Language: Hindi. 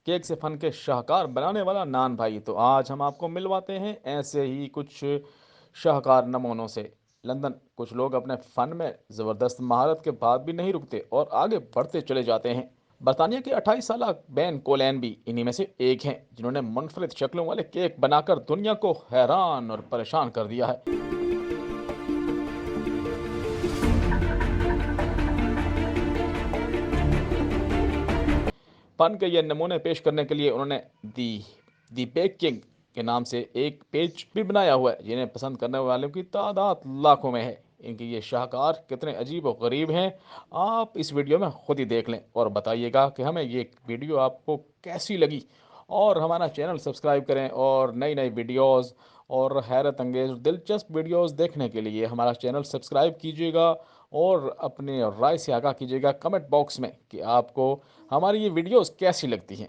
केक से फन के शाहकार बनाने वाला नान भाई। तो आज हम आपको मिलवाते हैं ऐसे ही कुछ शाहकार नमूनों से। लंदन कुछ लोग अपने फन में ज़बरदस्त महारत के बाद भी नहीं रुकते और आगे बढ़ते चले जाते हैं। बरतानिया के 28 साल बैन कोलैन भी इन्हीं में से एक हैं, जिन्होंने मुनफरद शक्लों वाले केक बनाकर दुनिया को हैरान और परेशान कर दिया है। फन के ये नमूने पेश करने के लिए उन्होंने दी दी बेक किंग के नाम से एक पेज भी बनाया हुआ है, जिन्हें पसंद करने वालों की तादाद लाखों में है। इनके ये शाहकार कितने अजीब और गरीब हैं, आप इस वीडियो में खुद ही देख लें और बताइएगा कि हमें ये वीडियो आपको कैसी लगी। और हमारा चैनल सब्सक्राइब करें और नई नई वीडियोस और हैरत अंगेज दिलचस्प वीडियोस देखने के लिए हमारा चैनल सब्सक्राइब कीजिएगा। और अपने राय से आगाह कीजिएगा कमेंट बॉक्स में कि आपको हमारी ये वीडियोस कैसी लगती हैं।